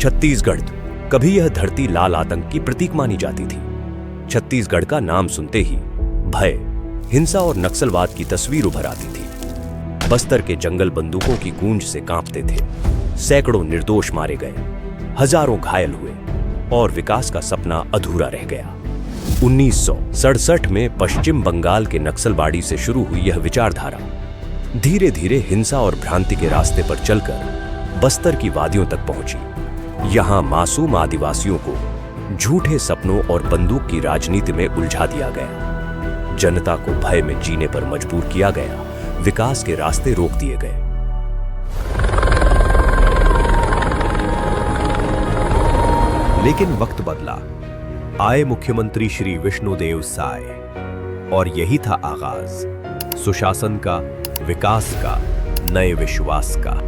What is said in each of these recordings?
छत्तीसगढ़, कभी यह धरती लाल आतंक की प्रतीक मानी जाती थी। छत्तीसगढ़ का नाम सुनते ही भय, हिंसा और नक्सलवाद की तस्वीर उभर आती थी। बस्तर के जंगल बंदूकों की गूंज से कांपते थे। सैकड़ों निर्दोष मारे गए, हजारों घायल हुए और विकास का सपना अधूरा रह गया। 1967 में पश्चिम बंगाल के नक्सलबाड़ी से शुरू हुई यह विचारधारा धीरे धीरे हिंसा और भ्रांति के रास्ते पर चलकर बस्तर की वादियों तक पहुंची। यहां मासूम आदिवासियों को झूठे सपनों और बंदूक की राजनीति में उलझा दिया गया। जनता को भय में जीने पर मजबूर किया गया, विकास के रास्ते रोक दिए गए। लेकिन वक्त बदला। आए मुख्यमंत्री श्री विष्णुदेव साय और यही था आगाज सुशासन का, विकास का, नए विश्वास का।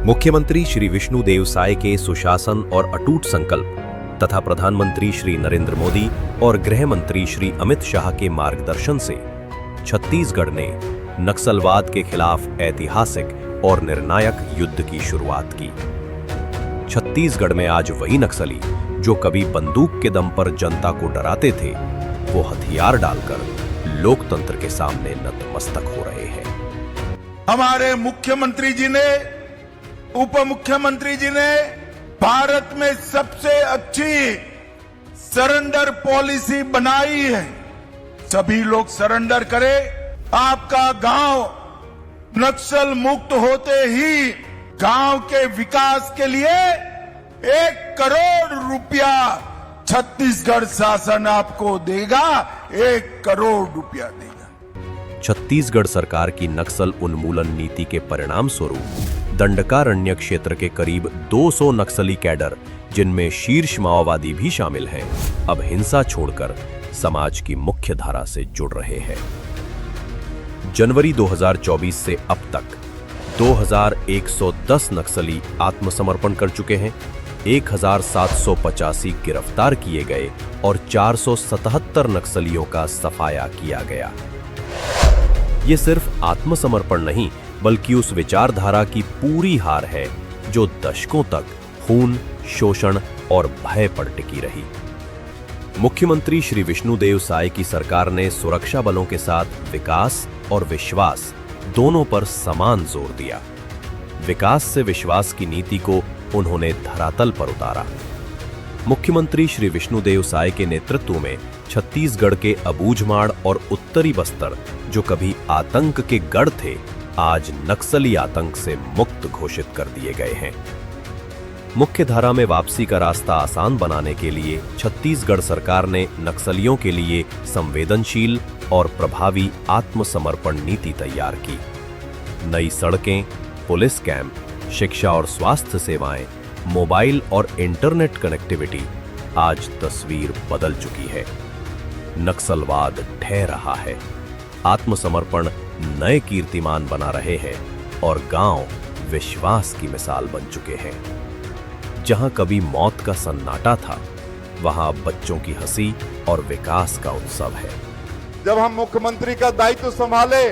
मुख्यमंत्री श्री विष्णुदेव साय के सुशासन और अटूट संकल्प तथा प्रधानमंत्री श्री नरेंद्र मोदी और गृह मंत्री श्री अमित शाह के मार्गदर्शन से छत्तीसगढ़ ने नक्सलवाद के खिलाफ ऐतिहासिक और निर्णायक युद्ध की शुरुआत की। छत्तीसगढ़ में आज वही नक्सली जो कभी बंदूक के दम पर जनता को डराते थे, वो हथियार डालकर लोकतंत्र के सामने नतमस्तक हो रहे हैं। हमारे मुख्यमंत्री जी ने, उप मुख्यमंत्री जी ने भारत में सबसे अच्छी सरेंडर पॉलिसी बनाई है। सभी लोग सरेंडर करें। आपका गांव नक्सल मुक्त होते ही गांव के विकास के लिए 1 करोड़ रुपया छत्तीसगढ़ शासन आपको देगा। 1 करोड़ रुपया देगा। छत्तीसगढ़ सरकार की नक्सल उन्मूलन नीति के परिणाम स्वरूप दंडकारण्य क्षेत्र के करीब 200 नक्सली कैडर, जिनमें शीर्ष माओवादी भी शामिल हैं, अब हिंसा छोड़कर समाज की मुख्य धारा से जुड़ रहे हैं। जनवरी 2024 से अब तक 2110 नक्सली आत्मसमर्पण कर चुके हैं, 1785 गिरफ्तार किए गए और 477 नक्सलियों का सफाया किया गया। ये सिर्फ आत्मसमर्पण नहीं, बल्कि उस विचारधारा की पूरी हार है जो दशकों तक खून, शोषण और भय पर टिकी रही। मुख्यमंत्री श्री विष्णुदेव साय की सरकार ने सुरक्षा बलों के साथ विकास और विश्वास दोनों पर समान जोर दिया। विकास से विश्वास की नीति को उन्होंने धरातल पर उतारा। मुख्यमंत्री श्री विष्णुदेव साय के नेतृत्व में छत्तीसगढ़ के अबूझमाड़ और उत्तरी बस्तर, जो कभी आतंक के गढ़ थे, आज नक्सली आतंक से मुक्त घोषित कर दिए गए हैं। मुख्य धारा में वापसी का रास्ता आसान बनाने के लिए छत्तीसगढ़ सरकार ने नक्सलियों के लिए संवेदनशील और प्रभावी आत्मसमर्पण नीति तैयार की। नई सड़कें, पुलिस कैंप, शिक्षा और स्वास्थ्य सेवाएं, मोबाइल और इंटरनेट कनेक्टिविटी, आज तस्वीर बदल चुकी है। नक्सलवाद ढह रहा है, आत्मसमर्पण नए कीर्तिमान बना रहे हैं और गांव विश्वास की मिसाल बन चुके हैं। जहां कभी मौत का सन्नाटा था, वहां बच्चों की हंसी और विकास का उत्सव है। जब हम मुख्यमंत्री का दायित्व संभाले,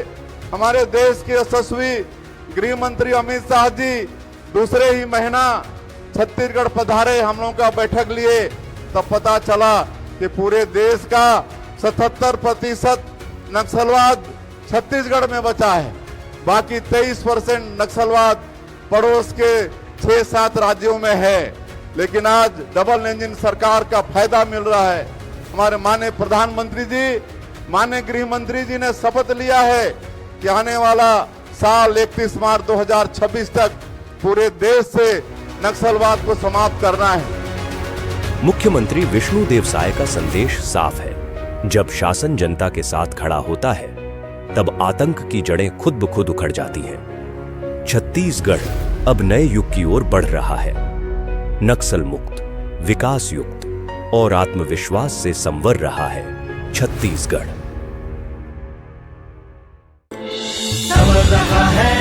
हमारे देश के यशस्वी गृह मंत्री अमित शाह जी दूसरे ही महीना छत्तीसगढ़ पधारे, हम लोगों का बैठक लिए, तब पता चला कि पूरे देश का 77% नक्सलवाद छत्तीसगढ़ में बचा है। बाकी 23% नक्सलवाद पड़ोस के 6-7 राज्यों में है। लेकिन आज डबल इंजन सरकार का फायदा मिल रहा है। हमारे माननीय प्रधानमंत्री जी, माननीय गृह मंत्री जी ने शपथ लिया है कि आने वाला साल 31 मार्च 2026 तक पूरे देश से नक्सलवाद को समाप्त करना है। मुख्यमंत्री विष्णुदेव साय का संदेश साफ है। जब शासन जनता के साथ खड़ा होता है, तब आतंक की जड़ें खुद ब खुद उखड़ जाती हैं। छत्तीसगढ़ अब नए युग की ओर बढ़ रहा है। नक्सल मुक्त, विकास युक्त और आत्मविश्वास से संवर रहा है छत्तीसगढ़। संवर रहा है